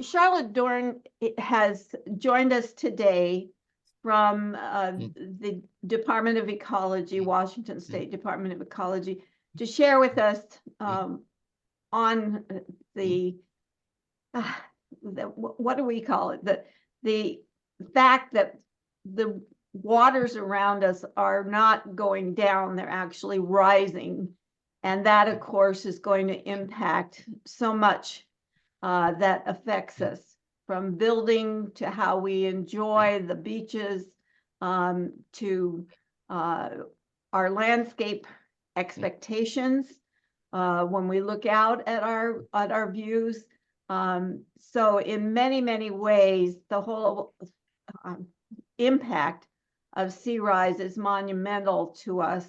Charlotte Dohrn has joined us today from the Department of Ecology, Washington State Department of Ecology, to share with us on what do we call it? The fact that the waters around us are not going down, they're actually rising. And that, of course, is going to impact so much that affects us, from building to how we enjoy the beaches, to our landscape expectations when we look out at our views. So in many ways, the whole impact of sea rise is monumental to us,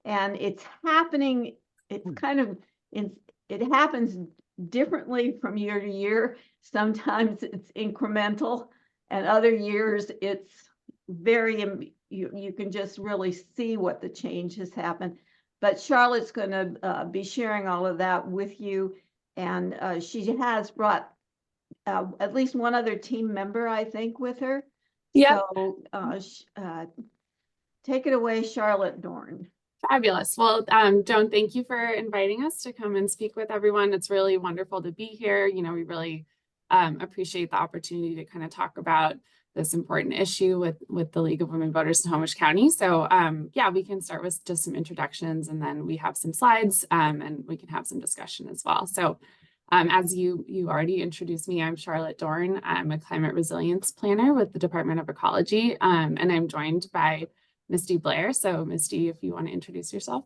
and it's happening. It's kind of it happens differently from year to year. Sometimes it's incremental, and other years it's very, you can just really see what the change has happened. But Charlotte's going to be sharing all of that with you, and she has brought at least one other team member, I think, with her. Yeah. So take it away, Charlotte Dohrn. Fabulous. Well, Joan, thank you for inviting us to come and speak with everyone. It's really wonderful to be here. You know, we really appreciate the opportunity to kind of talk about this important issue with the League of Women Voters in Snohomish County. So yeah, we can start with just some introductions, and then we have some slides and we can have some discussion as well. So as you already introduced me, I'm Charlotte Dohrn. I'm a climate resilience planner with the Department of Ecology, and I'm joined by Misty Blair. So Misty, if you want to introduce yourself.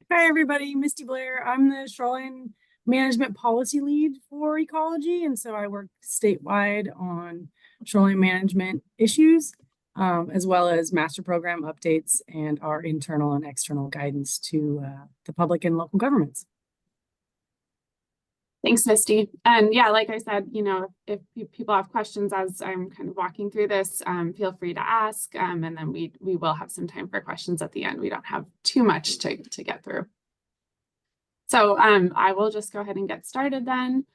Hi, everybody. Misty Blair. I'm the Shoreline Management Policy Lead for Ecology. And so I work statewide on shoreline management issues, as well as master program updates and our internal and external guidance to the public and local governments. Thanks, Misty. And yeah, like I said, you know, if people have questions as I'm kind of walking through this, feel free to ask. And then we will have some time for questions at the end. We don't have too much to get through. So I will just go ahead and get started then.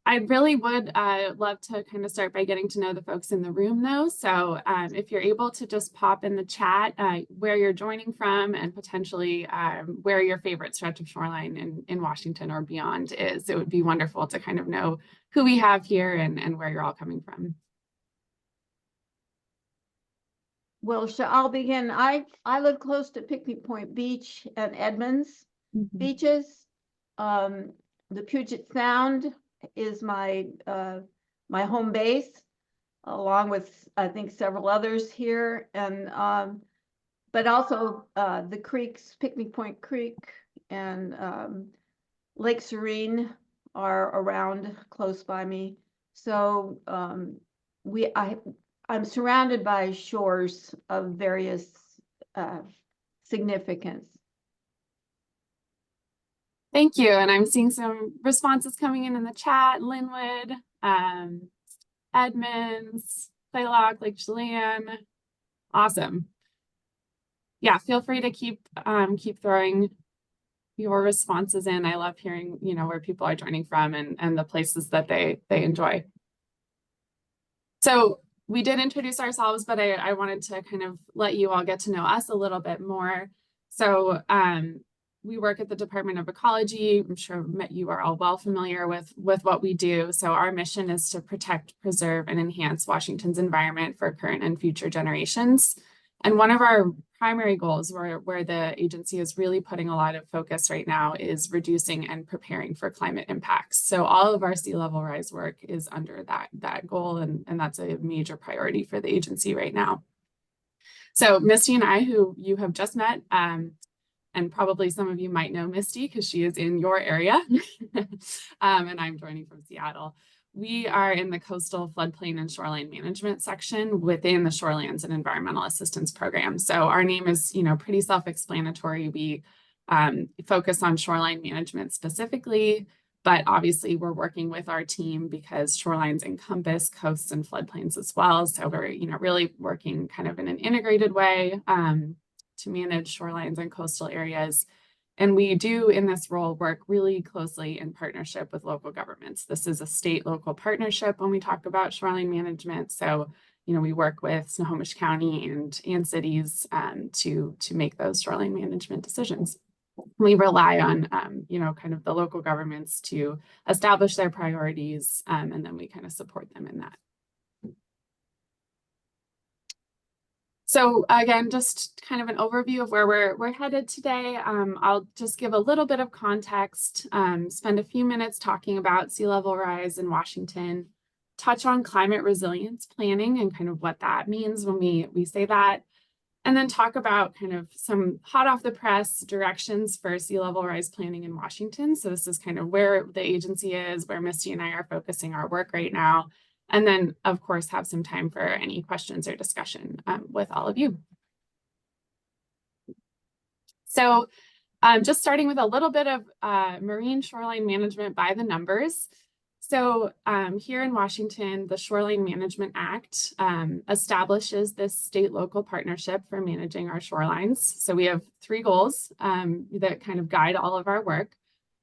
I really would love to kind of start by getting to know the folks in the room though. So if you're able to just pop in the chat where you're joining from, and potentially where your favorite stretch of shoreline in Washington or beyond is, it would be wonderful to kind of know who we have here and where you're all coming from. Well, I'll begin. I live close to Picnic Point Beach and Edmonds beaches. The Puget Sound is my my home base, along with I think several others here, and but also the creeks, Picnic Point Creek and Lake Serene are around close by me. So I'm surrounded by shores of various significance. Thank you. And I'm seeing some responses coming in the chat. Linwood, Edmonds, Playlock, Lake Chelan. Awesome. Yeah, feel free to keep throwing your responses in. I love hearing, you know, where people are joining from and the places that they enjoy. So we did introduce ourselves, but I wanted to kind of let you all get to know us a little bit more. So we work at the Department of Ecology. I'm sure you are all well familiar with what we do. So our mission is to protect, preserve, and enhance Washington's environment for current and future generations. And one of our primary goals where the agency is really putting a lot of focus right now is reducing and preparing for climate impacts. So all of our sea level rise work is under that goal, and that's a major priority for the agency right now. So Misty and I, who you have just met, and probably some of you might know Misty because she is in your area, and I'm joining from Seattle. We are in the Coastal Floodplain and Shoreline Management section within the Shorelands and Environmental Assistance Program. So our name is, you know, pretty self-explanatory. We focus on shoreline management specifically, but obviously we're working with our team because shorelines encompass coasts and floodplains as well. So we're, you know, really working kind of in an integrated way to manage shorelines and coastal areas. And we do in this role work really closely in partnership with local governments. This is a state-local partnership when we talk about shoreline management. So, we work with Snohomish County and cities to make those shoreline management decisions. We rely on, kind of the local governments to establish their priorities, and then we kind of support them in that. So again, just kind of an overview of where we're headed today. I'll just give a little bit of context, spend a few minutes talking about sea level rise in Washington, touch on climate resilience planning and kind of what that means when we say that, and then talk about kind of some hot off the press directions for sea level rise planning in Washington. So this is kind of where the agency is, where Misty and I are focusing our work right now. And then, of course, have some time for any questions or discussion with all of you. So just starting with a little bit of marine shoreline management by the numbers. So here in Washington, the Shoreline Management Act establishes this state-local partnership for managing our shorelines. So we have 3 goals that kind of guide all of our work: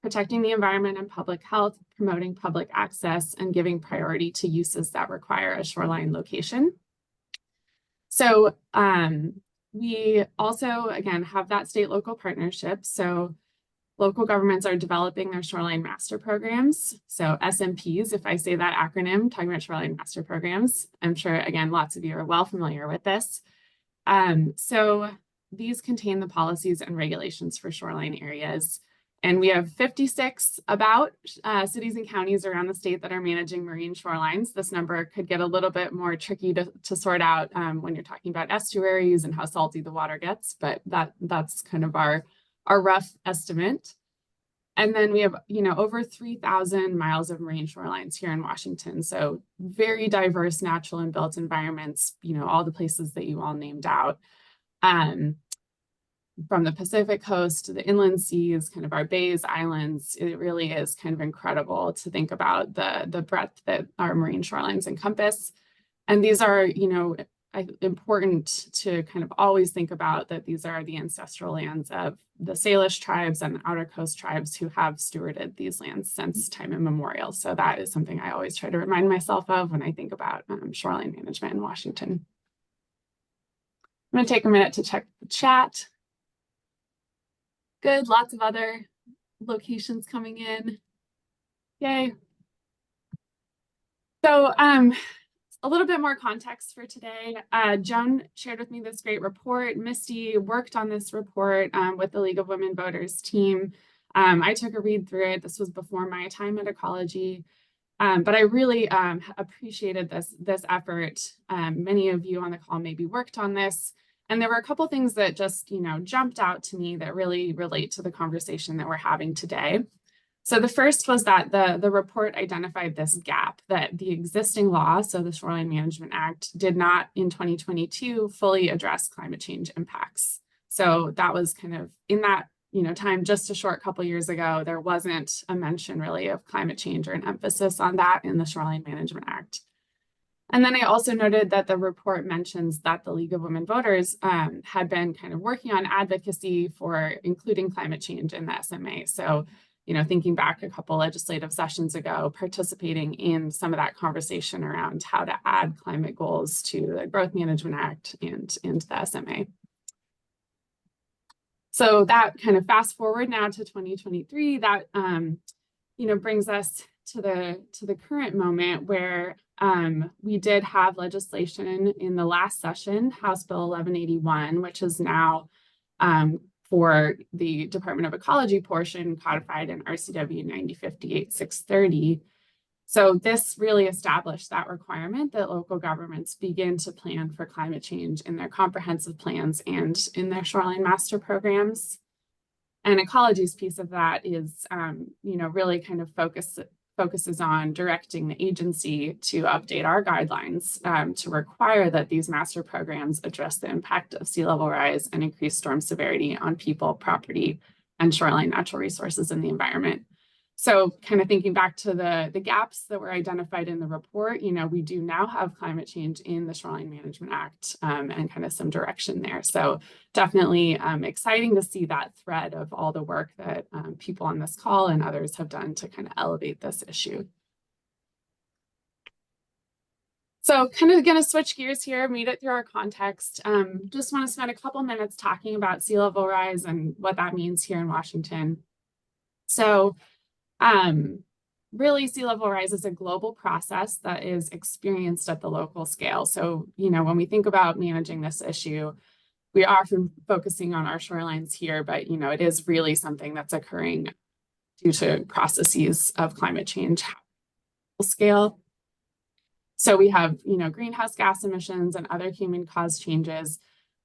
protecting the environment and public health, promoting public access, and giving priority to uses that require a shoreline location. So we also, again, have that state-local partnership. So local governments are developing their shoreline master programs. So SMPs, if I say that acronym, talking about shoreline master programs, I'm sure, again, lots of you are well familiar with this. So these contain the policies and regulations for shoreline areas. And we have 56 cities and counties around the state that are managing marine shorelines. This number could get a little bit more tricky to sort out when you're talking about estuaries and how salty the water gets, but that's kind of our rough estimate. And then we have, over 3,000 miles of marine shorelines here in Washington. So very diverse natural and built environments, all the places that you all named out. From the Pacific coast to the inland seas, kind of our bays, islands, it really is kind of incredible to think about the breadth that our marine shorelines encompass. And these are, important to kind of always think about that these are the ancestral lands of the Salish tribes and the outer coast tribes who have stewarded these lands since time immemorial. So that is something I always try to remind myself of when I think about shoreline management in Washington. I'm going to take a minute to check the chat. Good, lots of other locations coming in. Yay. So a little bit more context for today. Joan shared with me this great report. Misty worked on this report with the League of Women Voters team. I took a read through it. This was before my time at Ecology. But I really appreciated this effort. Many of you on the call maybe worked on this. And there were a couple things that just, jumped out to me that really relate to the conversation that we're having today. So the first was that the report identified this gap that the existing law, so the Shoreline Management Act, did not in 2022 fully address climate change impacts. So that was kind of in that time just a short couple years ago, there wasn't a mention really of climate change or an emphasis on that in the Shoreline Management Act. And then I also noted that the report mentions that the League of Women Voters had been kind of working on advocacy for including climate change in the SMA. So, thinking back a couple legislative sessions ago, participating in some of that conversation around how to add climate goals to the Growth Management Act and into the SMA. So that kind of fast forward now to 2023, that brings us to the current moment where we did have legislation in the last session, House Bill 1181, which is now for the Department of Ecology portion codified in RCW 9058-630. So this really established that requirement that local governments begin to plan for climate change in their comprehensive plans and in their shoreline master programs. And Ecology's piece of that is, really kind of focuses on directing the agency to update our guidelines to require that these master programs address the impact of sea level rise and increased storm severity on people, property, and shoreline natural resources in the environment. So kind of thinking back to the gaps that were identified in the report, we do now have climate change in the Shoreline Management Act and kind of some direction there. So definitely exciting to see that thread of all the work that people on this call and others have done to kind of elevate this issue. So kind of going to switch gears here, meet it through our context. Just want to spend a couple minutes talking about sea level rise and what that means here in Washington. So really, sea level rise is a global process that is experienced at the local scale. So, when we think about managing this issue, we are often focusing on our shorelines here, but, it is really something that's occurring due to processes of climate change scale. So we have, greenhouse gas emissions and other human-caused changes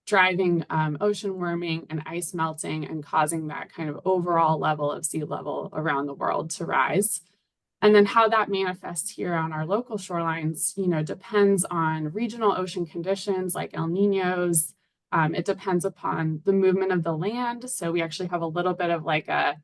driving ocean warming and ice melting and causing that kind of overall level of sea level around the world to rise. And then how that manifests here on our local shorelines, depends on regional ocean conditions like El Niños. It depends upon the movement of the land. So we actually have a little bit of I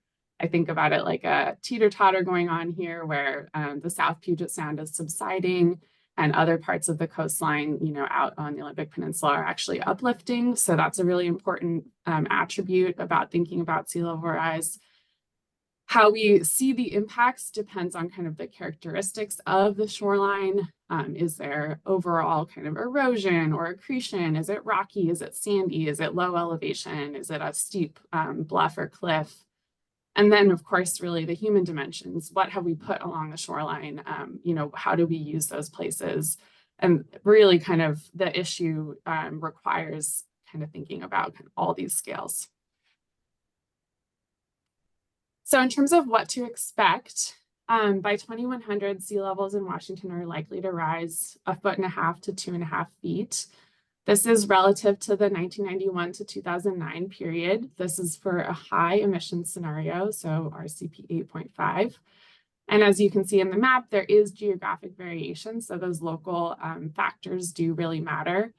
think about it like a teeter-totter going on here where the South Puget Sound is subsiding and other parts of the coastline, out on the Olympic Peninsula are actually uplifting. So that's a really important attribute about thinking about sea level rise. How we see the impacts depends on kind of the characteristics of the shoreline. Is there overall kind of erosion or accretion? Is it rocky? Is it sandy? Is it low elevation? Is it a steep bluff or cliff? And then, of course, really the human dimensions. What have we put along the shoreline? How do we use those places? And really kind of the issue requires kind of thinking about all these scales. So in terms of what to expect, by 2100, sea levels in Washington are likely to rise 1.5 to 2.5 feet. This is relative to the 1991 to 2009 period. This is for a high emission scenario, so RCP 8.5. And as you can see in the map, there is geographic variation. So those local factors do really matter.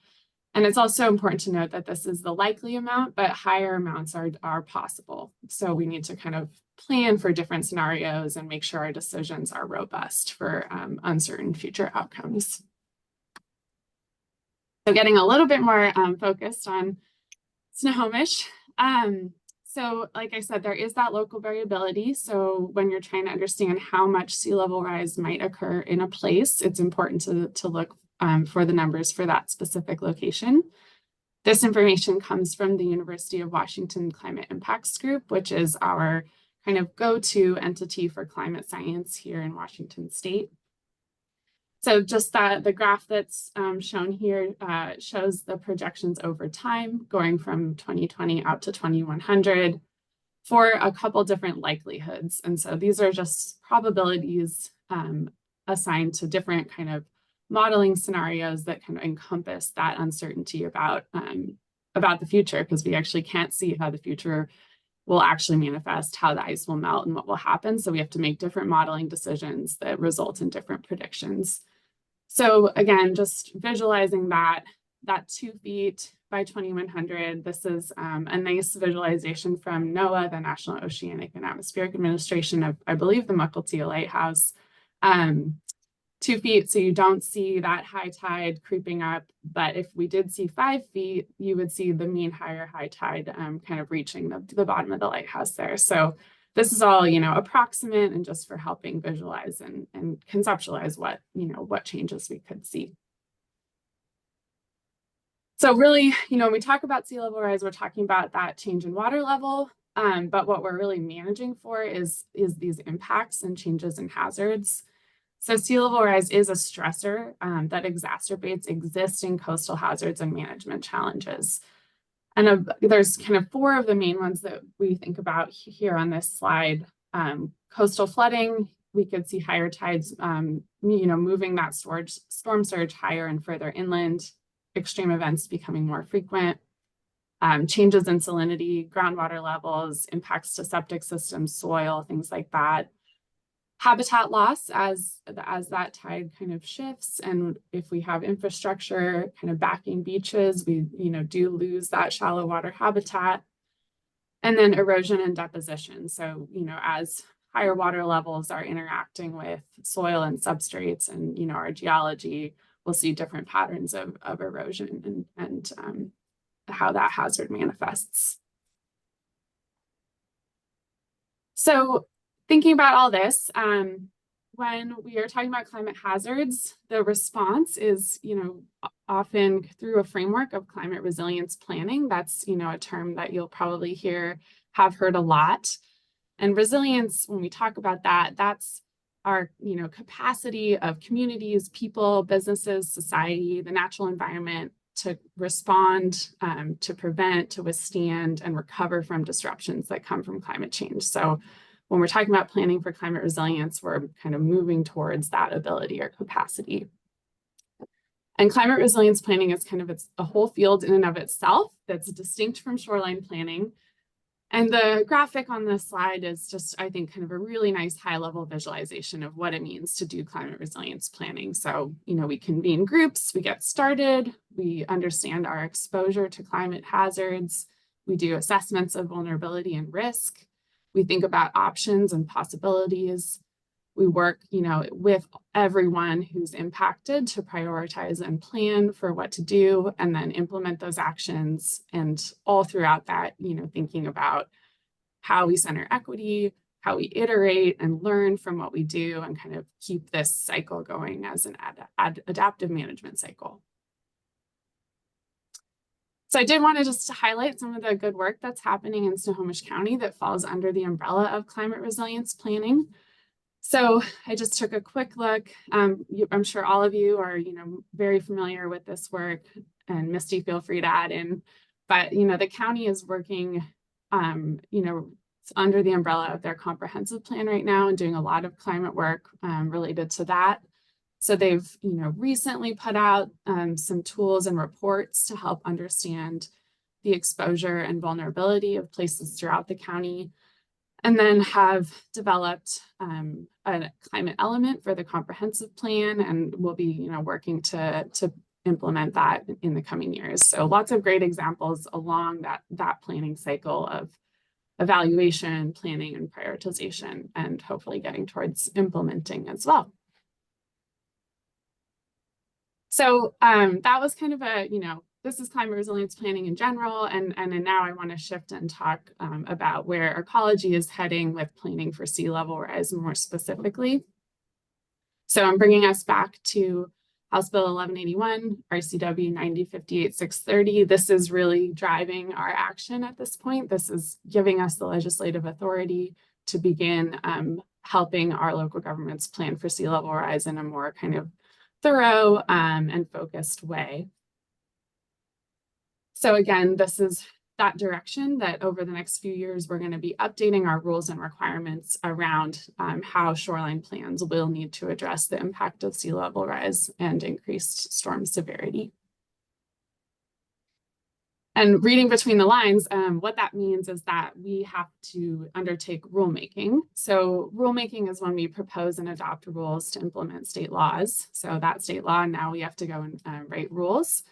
And it's also important to note that this is the likely amount, but higher amounts are possible. So we need to kind of plan for different scenarios and make sure our decisions are robust for uncertain future outcomes. So getting a little bit more focused on Snohomish. So like I said, there is that local variability. So when you're trying to understand how much sea level rise might occur in a place, it's important to look for the numbers for that specific location. This information comes from the University of Washington Climate Impacts Group, which is our kind of go-to entity for climate science here in Washington State. So just the graph that's shown here shows the projections over time going from 2020 out to 2100 for a couple different likelihoods. And so these are just probabilities assigned to different kind of modeling scenarios that can encompass that uncertainty about the future, because we actually can't see how the future will actually manifest, how the ice will melt and what will happen. So we have to make different modeling decisions that result in different predictions. So again, just visualizing that 2 feet by 2100, this is a nice visualization from NOAA, the National Oceanic and Atmospheric Administration of, I believe, the Mukilteo Lighthouse. 2 feet, so you don't see that high tide creeping up. But if we did see 5 feet, you would see the mean higher high tide kind of reaching the bottom of the lighthouse there. So this is all, approximate and just for helping visualize and conceptualize what changes we could see. So really, when we talk about sea level rise, we're talking about that change in water level. But what we're really managing for is these impacts and changes in hazards. So sea level rise is a stressor that exacerbates existing coastal hazards and management challenges. And there's kind of 4 of the main ones that we think about here on this slide. Coastal flooding, we could see higher tides, moving that storm surge higher and further inland, extreme events becoming more frequent, changes in salinity, groundwater levels, impacts to septic systems, soil, things like that. Habitat loss as that tide kind of shifts, and if we have infrastructure kind of backing beaches, we do lose that shallow water habitat. And then erosion and deposition. So as higher water levels are interacting with soil and substrates, and our geology will see different patterns of erosion and how that hazard manifests. So thinking about all this, when we are talking about climate hazards, the response is, often through a framework of climate resilience planning. That's, a term that you'll probably have heard a lot. And resilience, when we talk about that, that's our, capacity of communities, people, businesses, society, the natural environment to respond, to prevent, to withstand, and recover from disruptions that come from climate change. So when we're talking about planning for climate resilience, we're kind of moving towards that ability or capacity. And climate resilience planning is kind of a whole field in and of itself that's distinct from shoreline planning. And the graphic on this slide is just, I think, kind of a really nice high-level visualization of what it means to do climate resilience planning. So, we convene groups, we get started, we understand our exposure to climate hazards, we do assessments of vulnerability and risk, we think about options and possibilities, we work, with everyone who's impacted to prioritize and plan for what to do, and then implement those actions. And all throughout that, thinking about how we center equity, how we iterate and learn from what we do, and kind of keep this cycle going as an adaptive management cycle. So I did want to just highlight some of the good work that's happening in Snohomish County that falls under the umbrella of climate resilience planning. So I just took a quick look. I'm sure all of you are, very familiar with this work, and Misty, feel free to add in. But, the county is working, under the umbrella of their comprehensive plan right now and doing a lot of climate work related to that. So they've, recently put out some tools and reports to help understand the exposure and vulnerability of places throughout the county, and then have developed a climate element for the comprehensive plan, and we'll be, working to implement that in the coming years. So lots of great examples along that planning cycle of evaluation, planning, and prioritization, and hopefully getting towards implementing as well. So that was kind of a, this is climate resilience planning in general, and now I want to shift and talk about where ecology is heading with planning for sea level rise more specifically. So I'm bringing us back to House Bill 1181, RCW 9058-630. This is really driving our action at this point. This is giving us the legislative authority to begin helping our local governments plan for sea level rise in a more kind of thorough and focused way. So again, this is that direction that over the next few years, we're going to be updating our rules and requirements around how shoreline plans will need to address the impact of sea level rise and increased storm severity. And reading between the lines, what that means is that we have to undertake rulemaking. So rulemaking is when we propose and adopt rules to implement state laws. So that state law, now we have to go and write rules.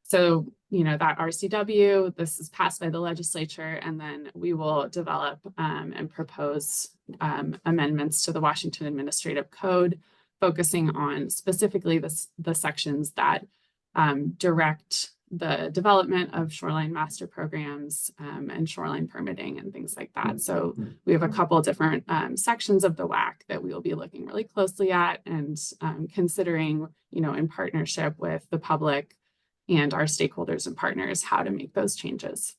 So, that RCW, this is passed by the legislature, and then we will develop and propose amendments to the Washington Administrative Code, focusing on specifically the sections that direct the development of shoreline master programs and shoreline permitting and things like that. So we have a couple of different sections of the WAC that we will be looking really closely at and considering, in partnership with the public and our stakeholders and partners, how to make those changes.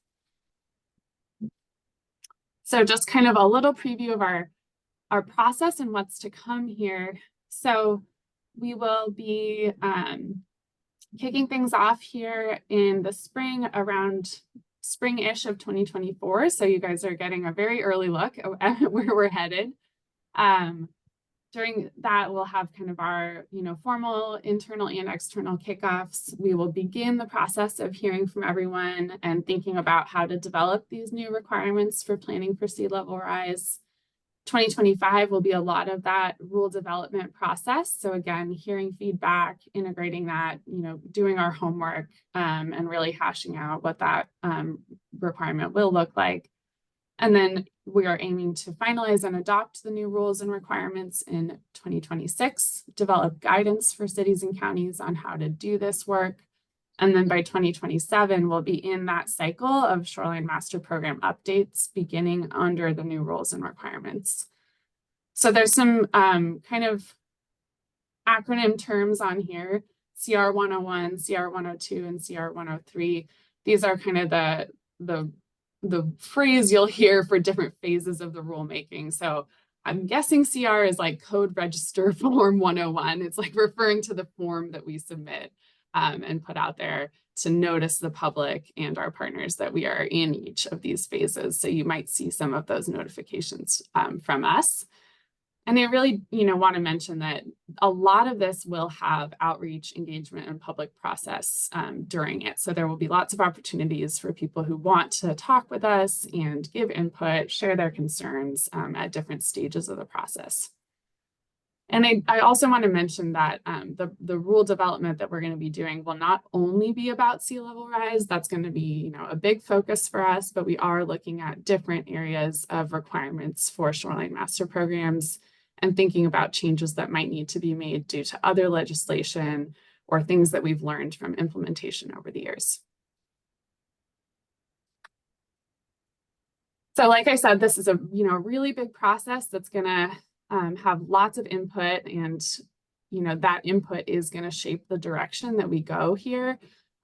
So just kind of a little preview of our process and what's to come here. So we will be kicking things off here in the spring, around spring-ish of 2024. So you guys are getting a very early look at where we're headed. During that, we'll have kind of our, formal internal and external kickoffs. We will begin the process of hearing from everyone and thinking about how to develop these new requirements for planning for sea level rise. 2025 will be a lot of that rule development process. So again, hearing feedback, integrating that, doing our homework, and really hashing out what that requirement will look like. And then we are aiming to finalize and adopt the new rules and requirements in 2026, develop guidance for cities and counties on how to do this work. And then by 2027, we'll be in that cycle of Shoreline Master Program updates beginning under the new rules and requirements. So there's some kind of acronym terms on here, CR 101, CR 102, and CR 103. These are kind of the phrase you'll hear for different phases of the rulemaking. So I'm guessing CR is like Code Register Form 101. It's like referring to the form that we submit and put out there to notice the public and our partners that we are in each of these phases. So you might see some of those notifications from us. And I really, want to mention that a lot of this will have outreach, engagement, and public process during it. So there will be lots of opportunities for people who want to talk with us and give input, share their concerns at different stages of the process. And I also want to mention that the rule development that we're going to be doing will not only be about sea level rise. That's going to be, a big focus for us, but we are looking at different areas of requirements for shoreline master programs and thinking about changes that might need to be made due to other legislation or things that we've learned from implementation over the years. So like I said, this is a really big process that's going to have lots of input, and that input is going to shape the direction that we go here.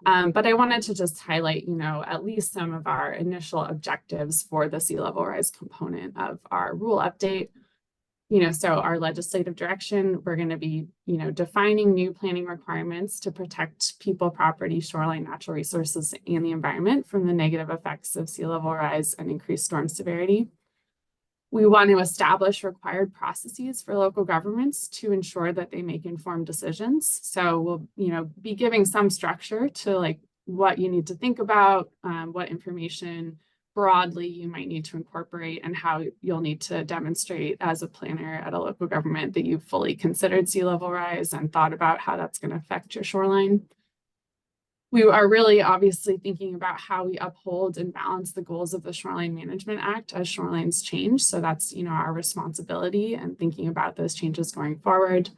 But I wanted to just highlight, at least some of our initial objectives for the sea level rise component of our rule update. So our legislative direction, we're going to be, defining new planning requirements to protect people, property, shoreline, natural resources, and the environment from the negative effects of sea level rise and increased storm severity. We want to establish required processes for local governments to ensure that they make informed decisions. So we'll, be giving some structure to like what you need to think about, what information broadly you might need to incorporate, and how you'll need to demonstrate as a planner at a local government that you've fully considered sea level rise and thought about how that's going to affect your shoreline. We are really obviously thinking about how we uphold and balance the goals of the Shoreline Management Act as shorelines change. So that's, our responsibility, and thinking about those changes going forward.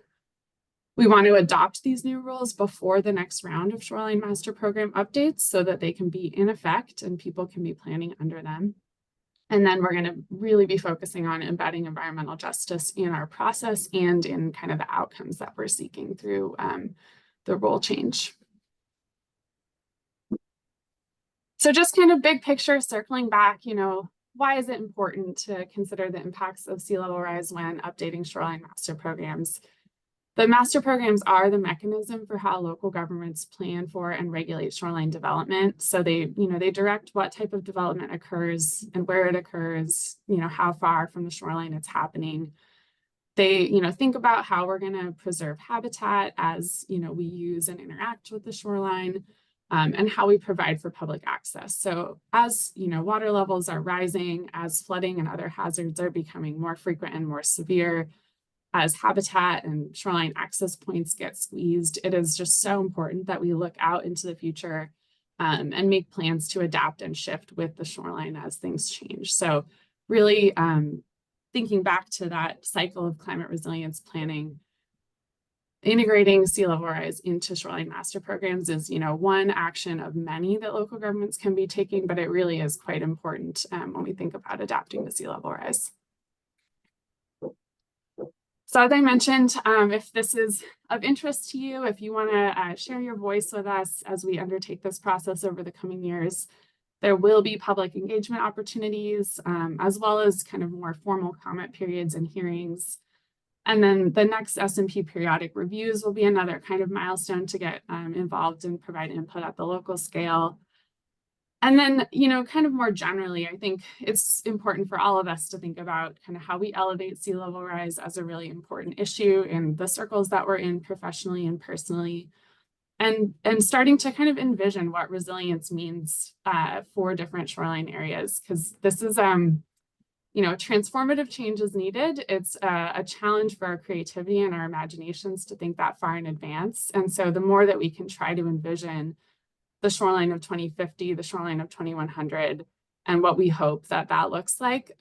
We want to adopt these new rules before the next round of Shoreline Master Program updates so that they can be in effect and people can be planning under them. And then we're going to really be focusing on embedding environmental justice in our process and in kind of the outcomes that we're seeking through the rule change. So just kind of big picture, circling back, why is it important to consider the impacts of sea level rise when updating shoreline master programs? The master programs are the mechanism for how local governments plan for and regulate shoreline development. So they direct what type of development occurs and where it occurs, how far from the shoreline it's happening. They, think about how we're going to preserve habitat as, we use and interact with the shoreline. And how we provide for public access. So as water levels are rising, as flooding and other hazards are becoming more frequent and more severe, as habitat and shoreline access points get squeezed, it is just so important that we look out into the future and make plans to adapt and shift with the shoreline as things change. So really thinking back to that cycle of climate resilience planning, integrating sea level rise into shoreline master programs is, one action of many that local governments can be taking, but it really is quite important when we think about adapting to sea level rise. So as I mentioned, if this is of interest to you, if you want to share your voice with us as we undertake this process over the coming years, there will be public engagement opportunities, as well as kind of more formal comment periods and hearings. And then the next S&P periodic reviews will be another kind of milestone to get involved and provide input at the local scale. And then, kind of more generally, I think it's important for all of us to think about kind of how we elevate sea level rise as a really important issue in the circles that we're in professionally and personally, and starting to kind of envision what resilience means for different shoreline areas, because this is transformative change is needed. It's a challenge for our creativity and our imaginations to think that far in advance. And so the more that we can try to envision the shoreline of 2050, the shoreline of 2100, and what we hope that that looks like.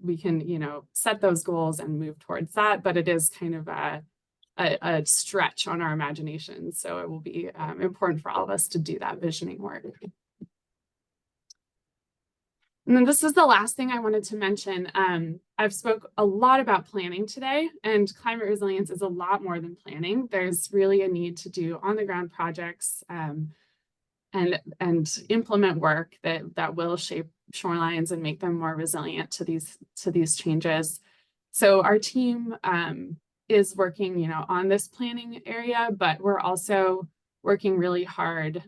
We can, you know, set those goals and move towards that, but it is kind of a stretch on our imagination. So it will be important for all of us to do that visioning work. And then this is the last thing I wanted to mention. I've spoke a lot about planning today, and climate resilience is a lot more than planning. There's really a need to do on the ground projects and implement work that will shape shorelines and make them more resilient to these changes. So our team is working, you know, on this planning area, but we're also working really hard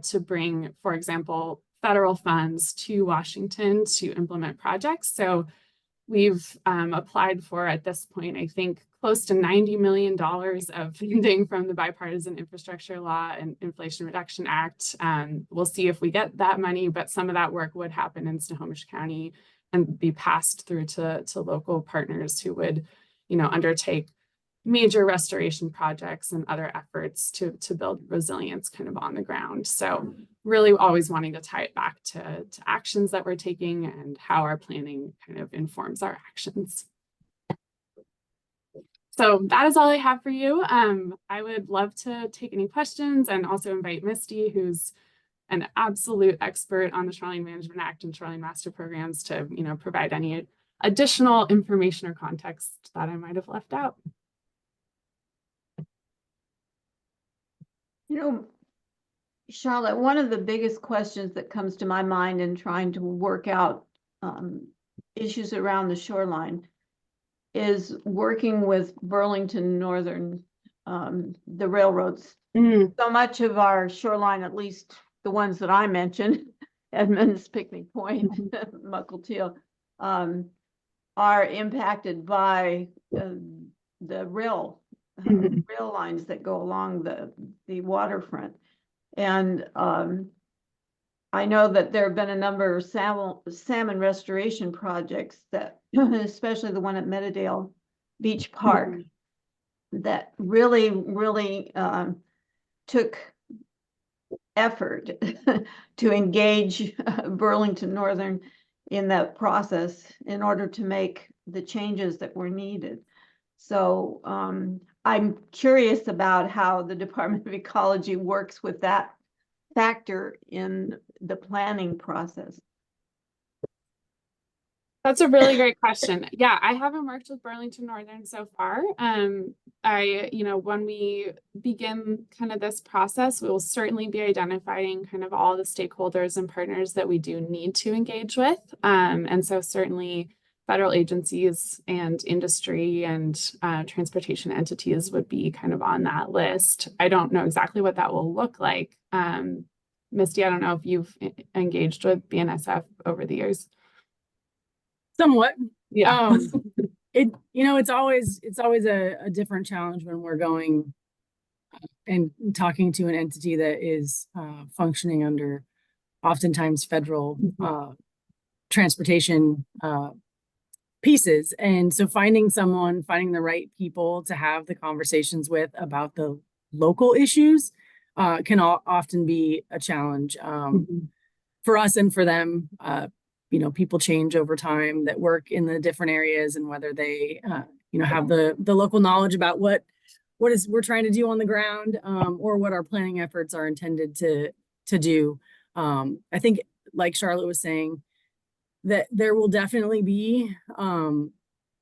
to bring, for example, federal funds to Washington to implement projects. So we've applied for, at this point, I think close to $90 million of funding from the Bipartisan Infrastructure Law and Inflation Reduction Act. We'll see if we get that money, but some of that work would happen in Snohomish County and be passed through to local partners who would, you know, undertake major restoration projects and other efforts to build resilience kind of on the ground. So really always wanting to tie it back to actions that we're taking and how our planning kind of informs our actions. So that is all I have for you. I would love to take any questions and also invite Misty, who's an absolute expert on the Shoreline Management Act and Shoreline Master Programs, to, you know, provide any additional information or context that I might have left out. You know, Charlotte, one of the biggest questions that comes to my mind in trying to work out issues around the shoreline is working with Burlington Northern, the railroads. So much of our shoreline, at least the ones that I mentioned, Edmonds, Picnic Point, Mukilteo, are impacted by the rail lines that go along the waterfront. And I know that there have been a number of salmon restoration projects that, especially the one at Meadowdale Beach Park, that really took effort to engage Burlington Northern in that process in order to make the changes that were needed. So I'm curious about how the Department of Ecology works with that factor in the planning process. That's a really great question. Yeah, I haven't worked with Burlington Northern so far. You know, when we begin kind of this process, we will certainly be identifying kind of all the stakeholders and partners that we do need to engage with. And so certainly federal agencies and industry and transportation entities would be kind of on that list. I don't know exactly what that will look like. Misty, I don't know if you've engaged with BNSF over the years. Somewhat. Yeah. It's always a different challenge when we're going and talking to an entity that is functioning under oftentimes federal transportation pieces. And so finding the right people to have the conversations with about the local issues can often be a challenge for us and for them. You know, people change over time that work in the different areas, and whether they, you know, have the local knowledge about what we're trying to do on the ground, or what our planning efforts are intended to do. I think, like Charlotte was saying, that there will definitely be,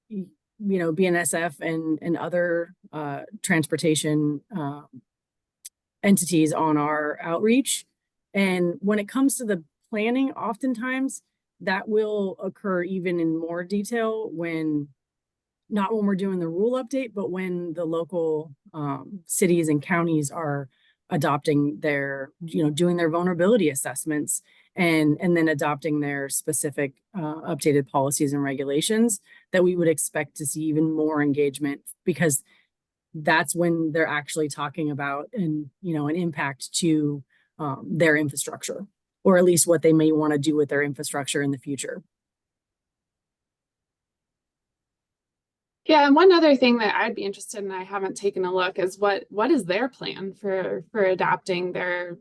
you know, BNSF and other transportation entities on our outreach. And when it comes to the planning, oftentimes that will occur even in more detail not when we're doing the rule update, but when the local cities and counties are adopting their, you know, doing their vulnerability assessments and then adopting their specific updated policies and regulations, that we would expect to see even more engagement, because that's when they're actually talking about an impact to their infrastructure, or at least what they may want to do with their infrastructure in the future. Yeah, and one other thing that I'd be interested in, I haven't taken a look, is what is their plan for adapting their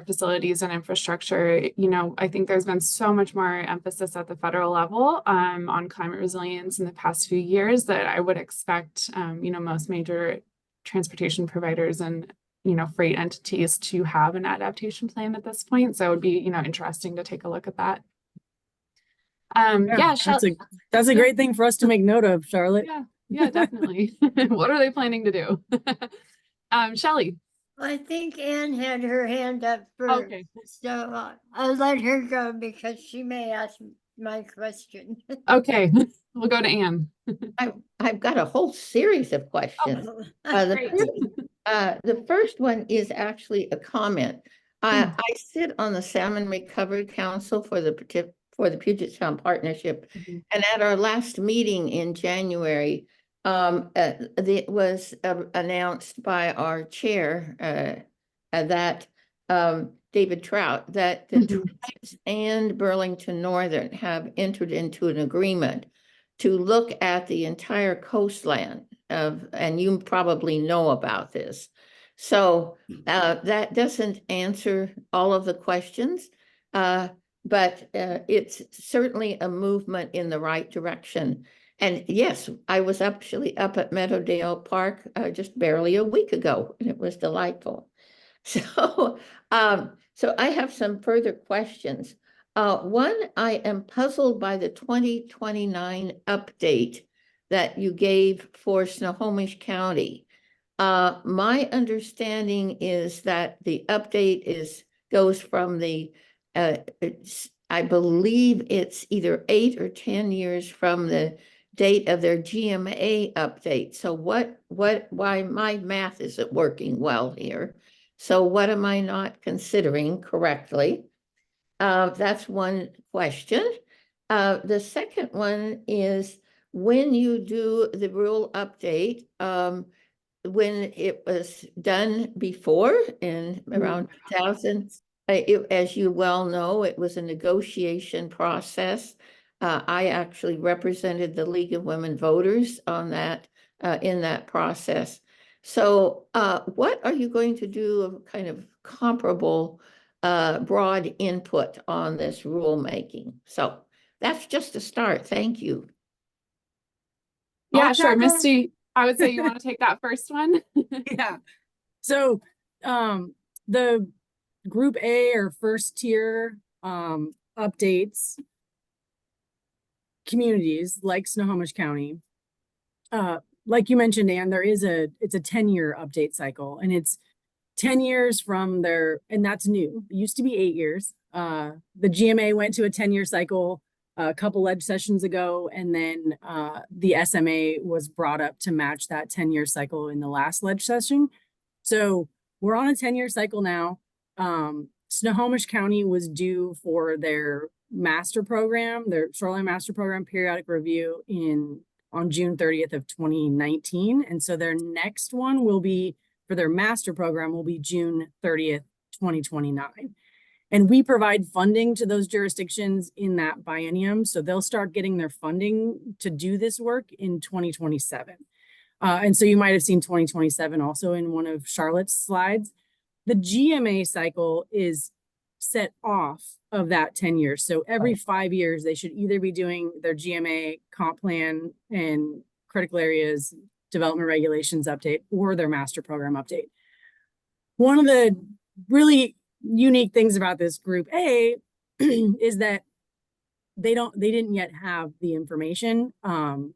facilities and infrastructure. You know, I think there's been so much more emphasis at the federal level on climate resilience in the past few years that I would expect you know, most major transportation providers and, you know, freight entities to have an adaptation plan at this point. So it would be, you know, interesting to take a look at that. Yeah, that's a great thing for us to make note of, Charlotte. yeah, definitely. What are they planning to do? Shelley. I think Anne had her hand up first. Okay. So I'll let her go because she may ask my question. Okay, we'll go to Anne. I've got a whole series of questions. Great. The first one is actually a comment. I sit on the Salmon Recovery Council for the Puget Sound Partnership, and at our last meeting in January, it was announced by our chair that David Trout, that the tribes and Burlington Northern have entered into an agreement to look at the entire coastline and you probably know about this. So that doesn't answer all of the questions, but it's certainly a movement in the right direction. And yes, I was actually up at Meadowdale Park just barely a week ago, and it was delightful. So, so I have some further questions. One, I am puzzled by the 2029 update that you gave for Snohomish County. My understanding is that the update goes from the I believe it's either 8 or 10 years from the date of their GMA update. So why my math isn't working well here. So what am I not considering correctly? That's one question. The second one is, when you do the rule update, when it was done before in around 2000, as you well know, it was a negotiation process. I actually represented the League of Women Voters on that, in that process. So what are you going to do of kind of comparable broad input on this rulemaking? So that's just a start. Thank you. Yeah, sure. Misty, I would say you want to take that first one. Yeah. So the Group A or first tier updates communities like Snohomish County, like you mentioned, Anne, it's a 10-year update cycle, and it's 10 years from and that's new. It used to be 8 years. The GMA went to a 10-year cycle a couple ledge sessions ago, and then the SMA was brought up to match that 10-year cycle in the last ledge session. So we're on a 10-year cycle now. Snohomish County was due for their master program, their Shoreline Master Program periodic review on June 30th of 2019. And so their next one will be, for their master program, will be June 30th, 2029. And we provide funding to those jurisdictions in that biennium. So they'll start getting their funding to do this work in 2027. And so you might have seen 2027 also in one of Charlotte's slides. The GMA cycle is set off of that 10 years. So every 5 years, they should either be doing their GMA comp plan and critical areas development regulations update or their master program update. One of the really unique things about this Group A is that they didn't yet have the information from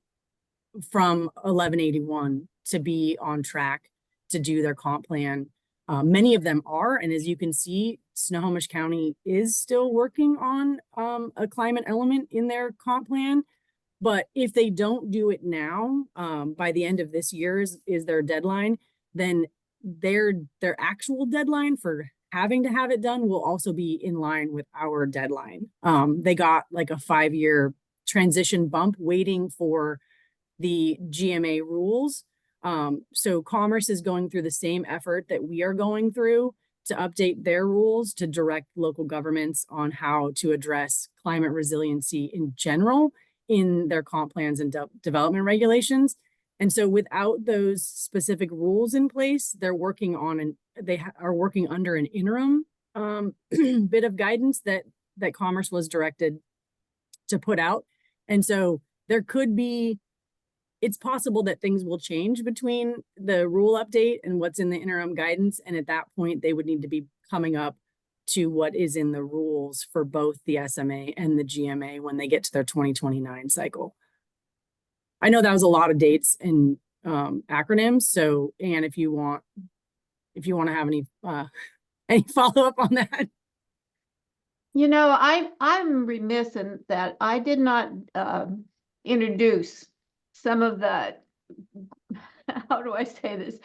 1181 to be on track to do their comp plan. Many of them are, and as you can see, Snohomish County is still working on a climate element in their comp plan. But if they don't do it now, by the end of this year is their deadline, then their actual deadline for having to have it done will also be in line with our deadline. They got like a 5-year transition bump waiting for the GMA rules. So Commerce is going through the same effort that we are going through to update their rules to direct local governments on how to address climate resiliency in general in their comp plans and development regulations. And so without those specific rules in place, they're working on are working under an interim bit of guidance that Commerce was directed to put out. And so there could be, it's possible that things will change between the rule update and what's in the interim guidance. And at that point, they would need to be coming up to what is in the rules for both the SMA and the GMA when they get to their 2029 cycle. I know that was a lot of dates and acronyms. So, Anne, if you want to have any follow up on that. You know, I'm remiss in that I did not introduce some of the, how do I say this,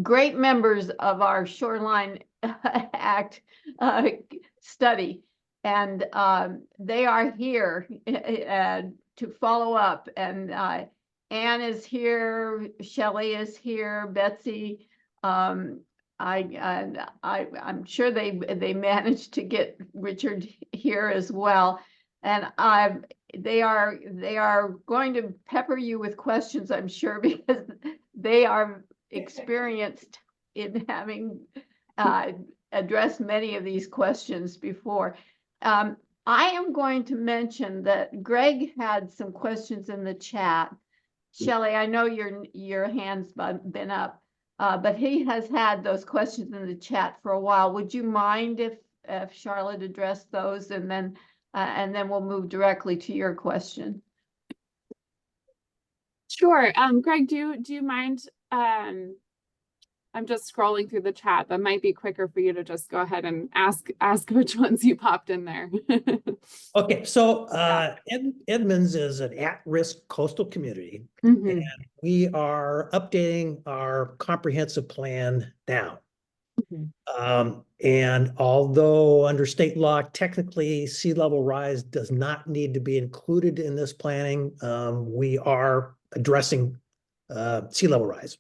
great members of our Shoreline Act study. And they are here to follow up. And Anne is here, Shelley is here, Betsy. I'm sure they managed to get Richard here as well. And they are going to pepper you with questions, I'm sure, because they are experienced in having addressed many of these questions before. I am going to mention that Greg had some questions in the chat. Shelley, I know your hand's been up, but he has had those questions in the chat for a while. Would you mind if Charlotte addressed those, and then we'll move directly to your question? Sure. Greg, do you mind? I'm just scrolling through the chat. That might be quicker for you to just go ahead and ask which ones you popped in there. Okay, so Edmonds is an at-risk coastal community, Mhm. and we are updating our comprehensive plan now. Mhm. And although under state law, technically sea level rise does not need to be included in this planning, we are addressing sea level rise.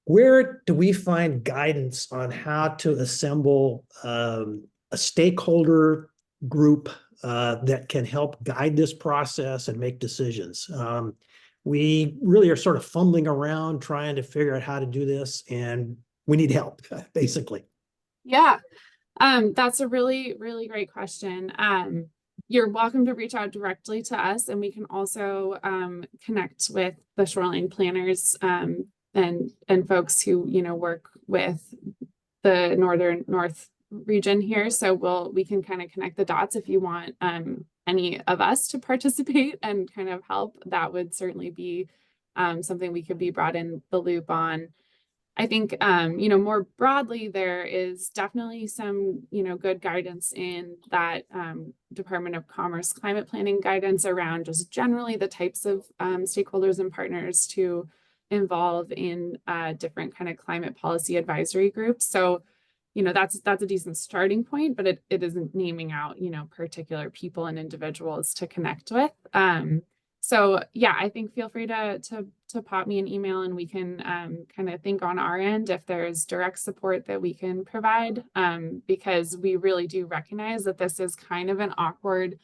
Where do we find guidance on how to assemble a stakeholder group that can help guide this process and make decisions? We really are sort of fumbling around trying to figure out how to do this, and we need help, basically. Yeah, that's a really, really great question. You're welcome to reach out directly to us, and we can also connect with the shoreline planners and folks who work with the north region here. So we can kind of connect the dots. If you want any of us to participate and kind of help, that would certainly be something we could be brought in the loop on. I think, more broadly, there is definitely some, good guidance in that Department of Commerce climate planning guidance around just generally the types of stakeholders and partners to involve in different kind of climate policy advisory groups. So, that's a decent starting point, but it isn't naming out, particular people and individuals to connect with. So yeah, I think feel free to pop me an email, and we can kind of think on our end if there's direct support that we can provide, because we really do recognize that this is kind of an awkward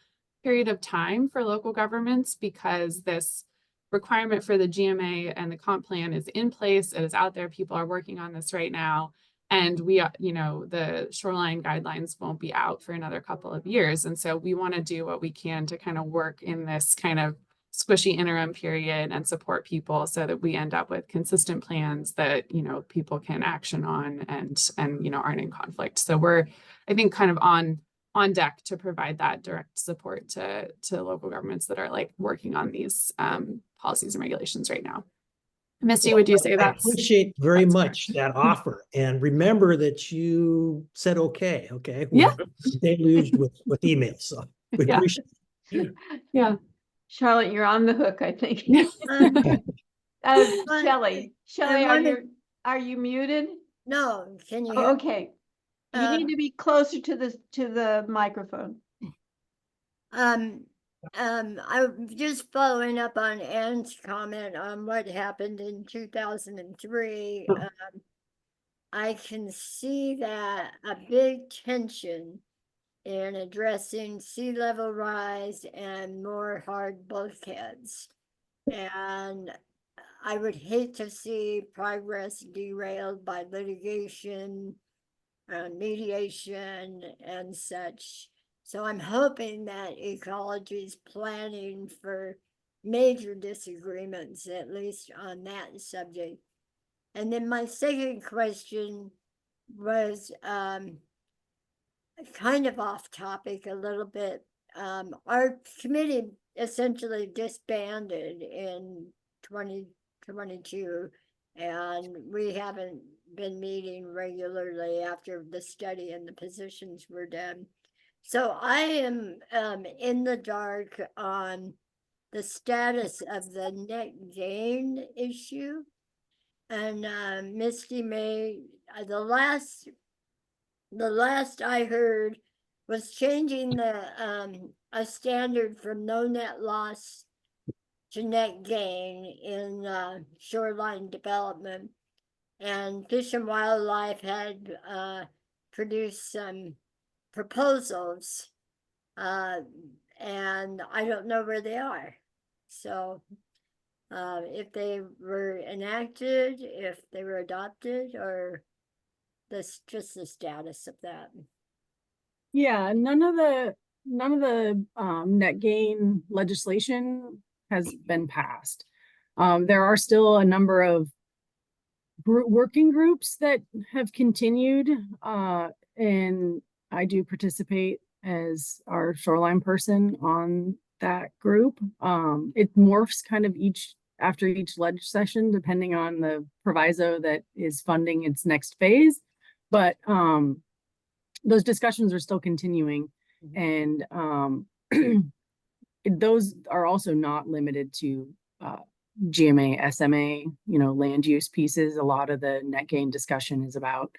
period of time for local governments, because this requirement for the GMA and the comp plan is in place. It is out there. People are working on this right now. And the shoreline guidelines won't be out for another couple of years. And so we want to do what we can to kind of work in this kind of squishy interim period and support people so that we end up with consistent plans that, people can action on and aren't in conflict. So we're, I think, kind of on deck to provide that direct support to local governments that are working on these policies and regulations right now. Misty, would you say that? I appreciate very much that offer, and remember that you said okay. Yeah. Deluged with emails, so we appreciate it. Yeah. Charlotte, you're on the hook, I think. Shelley, are you muted? No, can you hear? Oh, okay. You need to be closer to the microphone. I'm just following up on Anne's comment on what happened in 2003. I can see that a big tension in addressing sea level rise and more hard bulkheads. And I would hate to see progress derailed by litigation, mediation and such. So I'm hoping that ecology is planning for major disagreements, at least on that subject. And then my second question was kind of off topic a little bit. Our committee essentially disbanded in 2022, and we haven't been meeting regularly after the study and the positions were done. So I am in the dark on the status of the net gain issue. And Misty May, the last I heard was changing the a standard from no net loss to net gain in shoreline development. And Fish and Wildlife had produced some proposals, and I don't know where they are. So if they were enacted, if they were adopted, or just the status of that. Yeah, none of the net gain legislation has been passed. There are still a number of working groups that have continued, and I do participate as our shoreline person on that group. It morphs kind of after each ledge session, depending on the proviso that is funding its next phase. But those discussions are still continuing, and those are also not limited to GMA, SMA, land use pieces. A lot of the net gain discussion is about,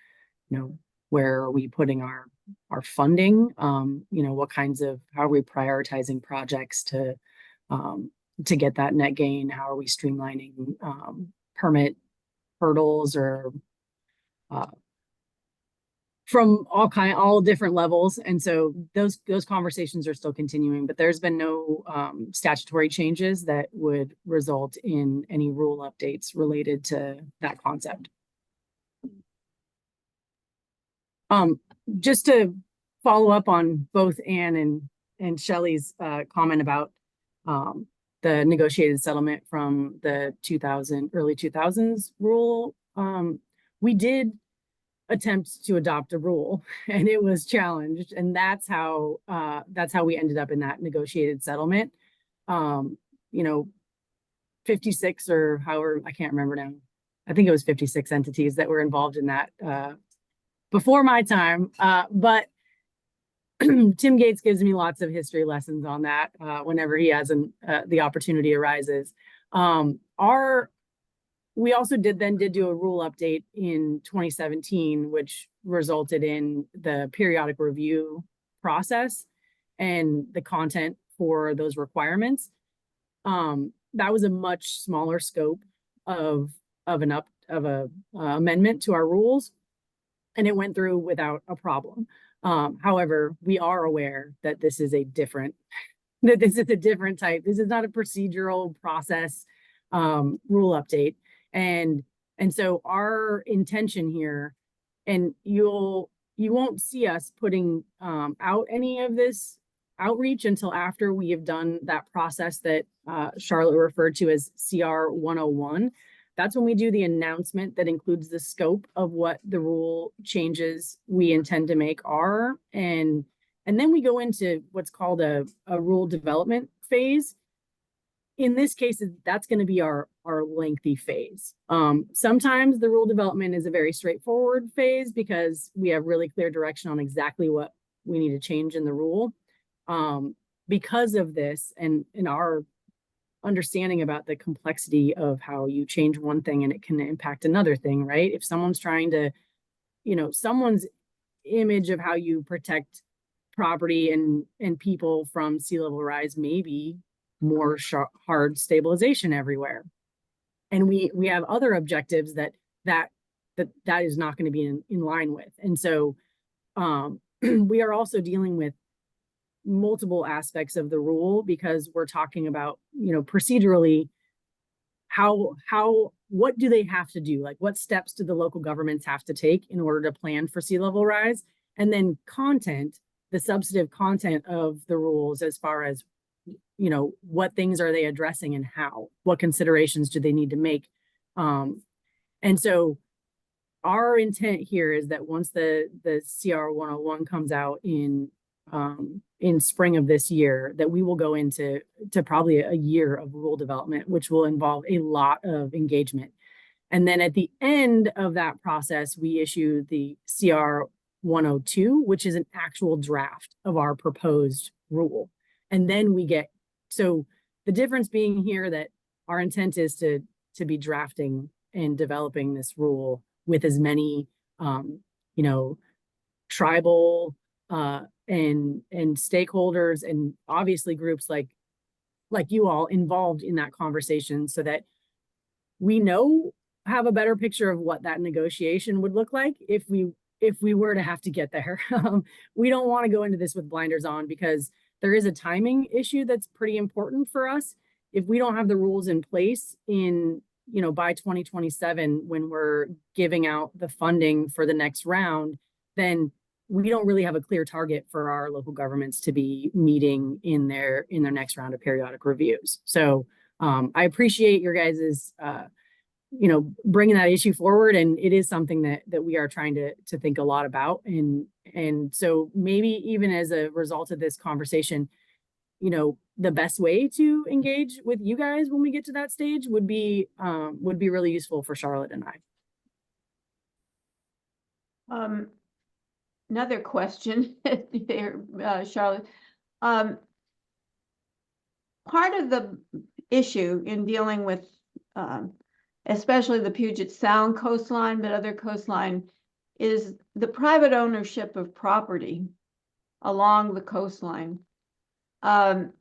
where are we putting our funding? What kinds of, how are we prioritizing projects to get that net gain? How are we streamlining permit hurdles or from all different levels. And so those conversations are still continuing, but there's been no statutory changes that would result in any rule updates related to that concept. Just to follow up on both Anne and Shelley's comment about the negotiated settlement from the early 2000s rule, we did attempt to adopt a rule and it was challenged, and that's how we ended up in that negotiated settlement. 56 or however, I can't remember now, I think it was 56 entities that were involved in that before my time, but Tim Gates gives me lots of history lessons on that whenever he has the opportunity arises. We also did do a rule update in 2017, which resulted in the periodic review process and the content for those requirements. That was a much smaller scope of an amendment to our rules, and it went through without a problem. However, we are aware that this is a different type. This is not a procedural process rule update. And so our intention here, and you won't see us putting out any of this outreach until after we have done that process that Charlotte referred to as CR 101. That's when we do the announcement that includes the scope of what the rule changes we intend to make are. And then we go into what's called a rule development phase. In this case, that's going to be our lengthy phase. Sometimes the rule development is a very straightforward phase because we have really clear direction on exactly what we need to change in the rule. Because of this and in our understanding about the complexity of how you change one thing and it can impact another thing, right? If someone's trying to, someone's image of how you protect property and people from sea level rise may be more hard stabilization everywhere. And we have other objectives that is not going to be in line with. And so we are also dealing with multiple aspects of the rule because we're talking about, procedurally, what do they have to do? Like, what steps do the local governments have to take in order to plan for sea level rise? And then content, the substantive content of the rules, as far as, you know, what things are they addressing and how, what considerations do they need to make? And so our intent here is that once the CR 101 comes out in spring of this year, that we will go into probably a year of rule development, which will involve a lot of engagement. And then at the end of that process, we issue the CR 102, which is an actual draft of our proposed rule. And then we get, so the difference being here that our intent is to be drafting and developing this rule with as many, you know, tribal and stakeholders, and obviously groups like you all involved in that conversation, so that we have a better picture of what that negotiation would look like if we were to have to get there. We don't want to go into this with blinders on, because there is a timing issue that's pretty important for us. If we don't have the rules in place by 2027, when we're giving out the funding for the next round, then we don't really have a clear target for our local governments to be meeting in their next round of periodic reviews. So I appreciate your guys's bringing that issue forward, and it is something that we are trying to think a lot about. And so maybe even as a result of this conversation, the best way to engage with you guys when we get to that stage would be really useful for Charlotte and I. Another question there, Charlotte. Part of the issue in dealing with especially the Puget Sound coastline, but other coastline, is the private ownership of property along the coastline. In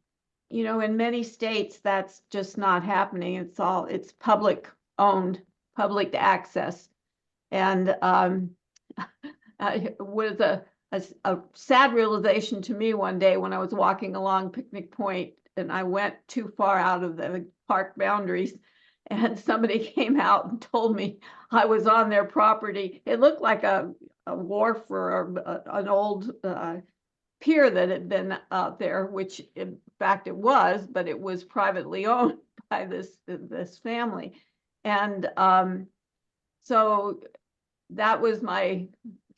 many states, that's just not happening. It's public owned, public access. And it was a sad realization to me one day when I was walking along Picnic Point and I went too far out of the park boundaries, and somebody came out and told me I was on their property. It looked like a wharf or an old pier that had been out there, which in fact it was, but it was privately owned by this family. And so that was my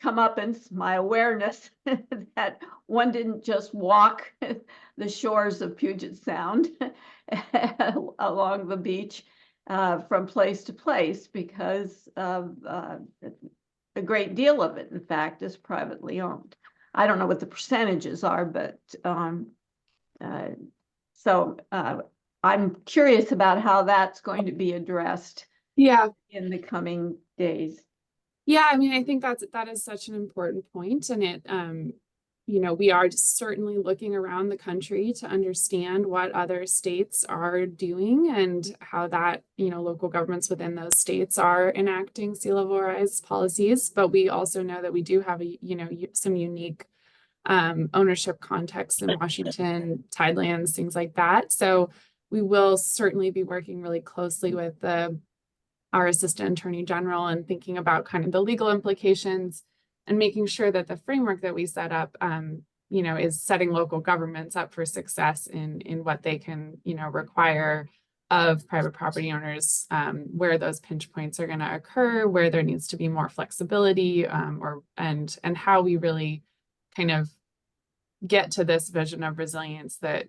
comeuppance, my awareness that one didn't just walk the shores of Puget Sound along the beach from place to place, because a great deal of it, in fact, is privately owned. I don't know what the percentages are, but so I'm curious about how that's going to be addressed in the coming days. Yeah, I mean, I think that is such an important point, and it, we are certainly looking around the country to understand what other states are doing and how that, local governments within those states are enacting sea level rise policies. But we also know that we do have some unique ownership contexts in Washington, tidelands, things like that. So we will certainly be working really closely with our Assistant Attorney General and thinking about kind of the legal implications and making sure that the framework that we set up, is setting local governments up for success in what they can, require of private property owners, where those pinch points are going to occur, where there needs to be more flexibility, and how we really kind of get to this vision of resilience that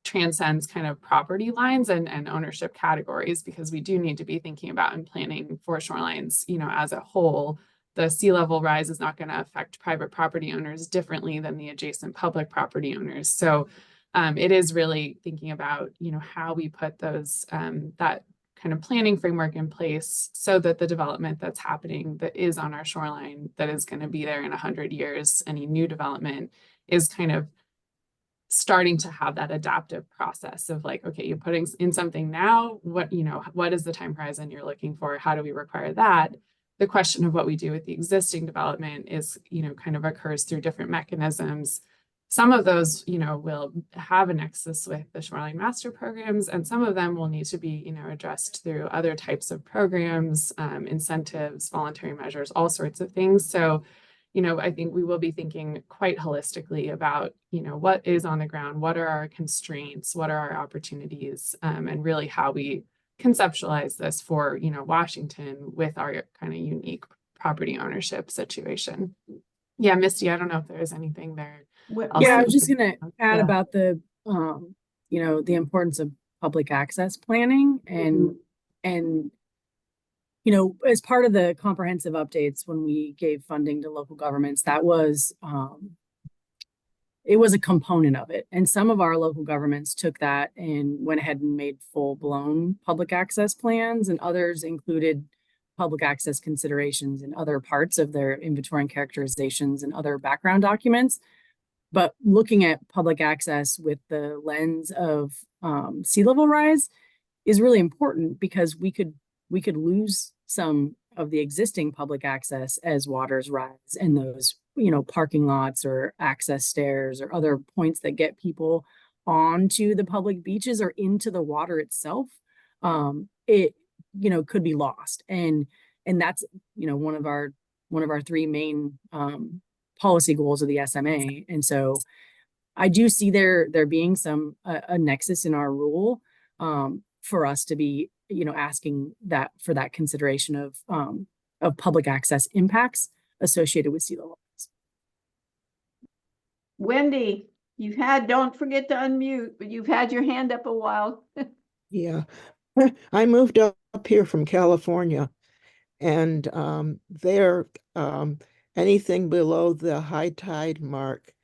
transcends kind of property lines and ownership categories, because we do need to be thinking about and planning for shorelines, as a whole. The sea level rise is not going to affect private property owners differently than the adjacent public property owners. So it is really thinking about, how we put those, that kind of planning framework in place so that the development that's happening that is on our shoreline, that is going to be there in 100 years, any new development, is kind of starting to have that adaptive process of like, okay, you're putting in something now, what is the time horizon you're looking for? How do we require that? The question of what we do with the existing development is, kind of occurs through different mechanisms, some of those, you know, will have a nexus with the shoreline master programs, and some of them will need to be, you know, addressed through other types of programs, incentives, voluntary measures, all sorts of things. So, you know, I think we will be thinking quite holistically about, you know, what is on the ground, what are our constraints, what are our opportunities, and really how we conceptualize this for, you know, Washington with our kind of unique property ownership situation. Yeah, Misty, I don't know if there's anything there. Yeah, I was just gonna add Yeah. about the, you know, the importance of public access planning and, you know, as part of the comprehensive updates, when we gave funding to local governments, that was, it was a component of it. And some of our local governments took that and went ahead and made full-blown public access plans, and others included public access considerations in other parts of their inventory and characterizations and other background documents. But looking at public access with the lens of sea level rise is really important, because we could lose some of the existing public access as waters rise, and those, you know, parking lots or access stairs or other points that get people onto the public beaches or into the water itself, it, you know, could be lost. And that's, you know, one of our three main policy goals of the SMA. And so I do see there being some a nexus in our rule for us to be, you know, asking that for that consideration of public access impacts associated with sea level rise. Wendy, don't forget to unmute, but you've had your hand up a while. Yeah, I moved up here from California, and there, anything below the high tide mark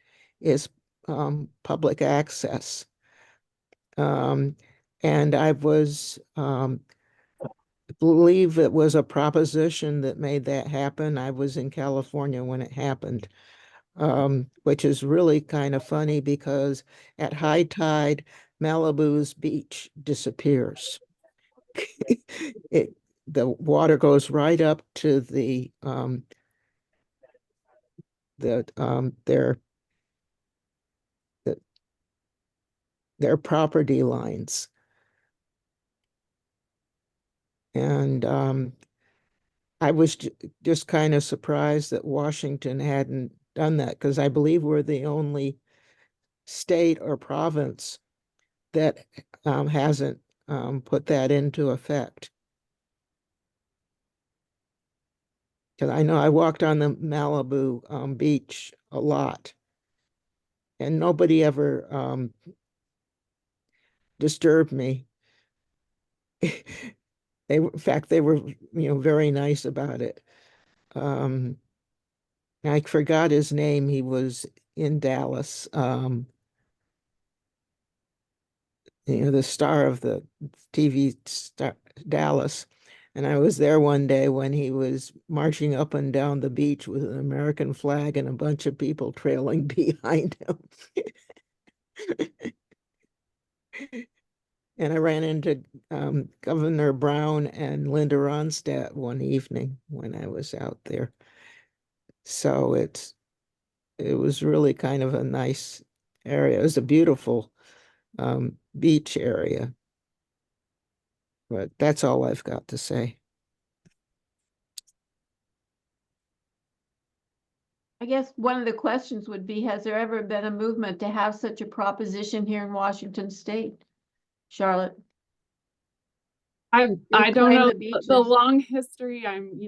is public access. And I was, believe it was a proposition that made that happen. I was in California when it happened, which is really kind of funny, because at high tide, Malibu's beach disappears. The water goes right up to their property lines. And I was just kind of surprised that Washington hadn't done that, because I believe we're the only state or province that hasn't put that into effect. Because I know I walked on the Malibu beach a lot, and nobody ever disturbed me. In fact, they were, you know, very nice about it. I forgot his name. He was in Dallas. You know, the star of the TV star, Dallas. And I was there one day when he was marching up and down the beach with an American flag and a bunch of people trailing behind him. And I ran into Governor Brown and Linda Ronstadt one evening when I was out there. So it was really kind of a nice area. It was a beautiful beach area. But that's all I've got to say. I guess one of the questions would be, has there ever been a movement to have such a proposition here in Washington State? Charlotte? I don't Reclaim know the the beaches. long history. I'm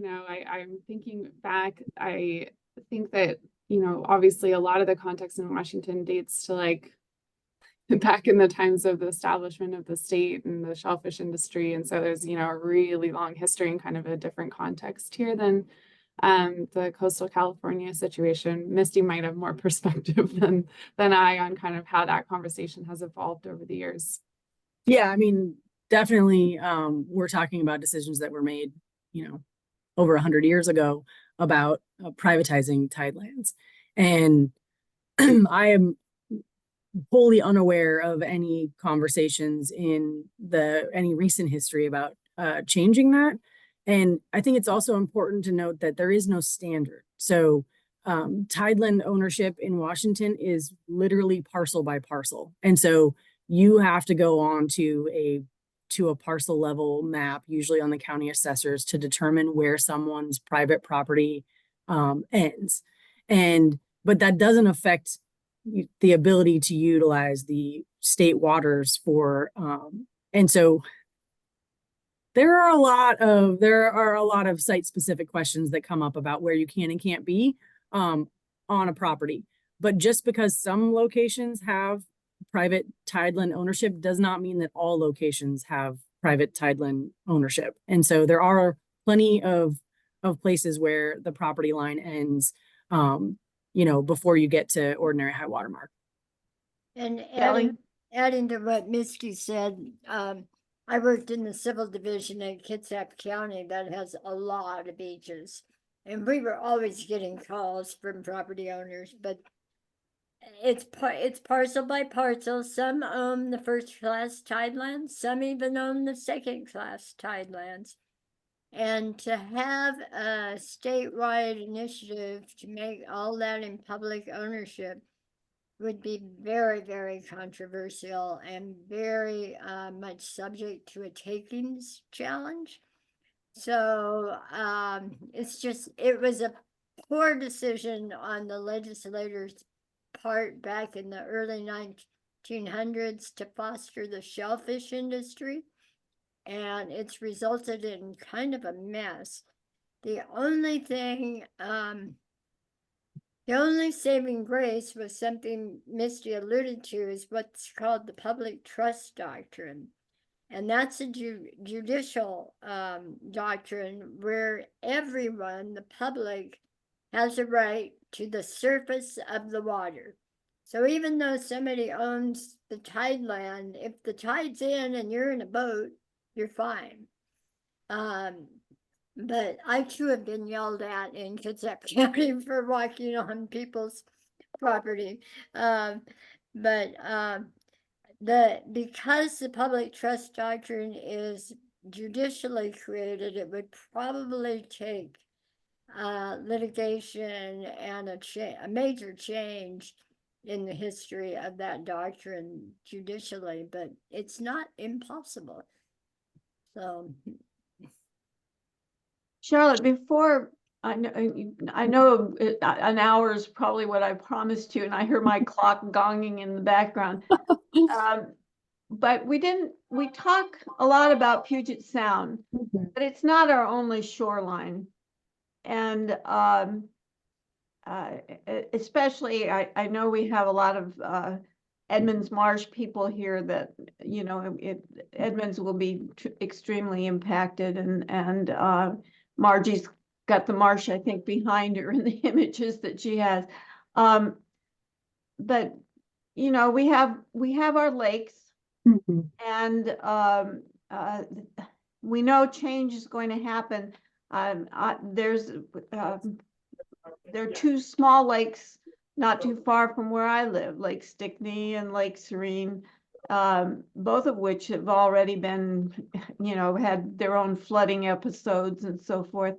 thinking back. I think that, you know, obviously a lot of the context in Washington dates to like back in the times of the establishment of the state and the shellfish industry. And so there's, you know, a really long history and kind of a different context here than the coastal California situation. Misty might have more perspective than I on kind of how that conversation has evolved over the years. Yeah, I mean, definitely, we're talking about decisions that were made, you know, over 100 years ago about privatizing tidelands. And I am wholly unaware of any conversations in any recent history about changing that. And I think it's also important to note that there is no standard. So tideland ownership in Washington is literally parcel by parcel. And so you have to go on to a parcel level map, usually on the county assessors, to determine where someone's private property ends. But that doesn't affect the ability to utilize the state waters for, and so there are a lot of site specific questions that come up about where you can and can't be on a property. But just because some locations have private tideland ownership does not mean that all locations have private tideland ownership. And so there are plenty of places where the property line ends, before you get to ordinary high water mark. And Kelly? adding to what Misty said, I worked in the civil division in Kitsap County that has a lot of beaches. And we were always getting calls from property owners, but it's parcel by parcel. Some own the first class tidelands, some even own the second class tidelands. And to have a statewide initiative to make all that in public ownership would be very, very controversial and very much subject to a takings challenge. So it was a poor decision on the legislators' part back in the early 1900s to foster the shellfish industry. And it's resulted in kind of a mess. The only saving grace was something Misty alluded to, is what's called the public trust doctrine. And that's a judicial doctrine where everyone, the public, has a right to the surface of the water. So even though somebody owns the tideland, if the tide's in and you're in a boat, you're fine. But I too have been yelled at in Kitsap County for walking on people's property. Because the public trust doctrine is judicially created, it would probably take litigation and a major change in the history of that doctrine judicially, but it's not impossible. So, Charlotte, before I know an hour is probably what I promised you, and I hear my clock gonging in the background. But we talk a lot about Puget Sound, but it's not our only shoreline. And especially, I know we have a lot of Edmonds Marsh people here that, Edmonds will be extremely impacted, and Margie's got the marsh, I think, behind her in the images that she has. But, we have our lakes, and we know change is going to happen. There are two small lakes not too far from where I live, Lake Stickney and Lake Serene, both of which have already been, had their own flooding episodes and so forth.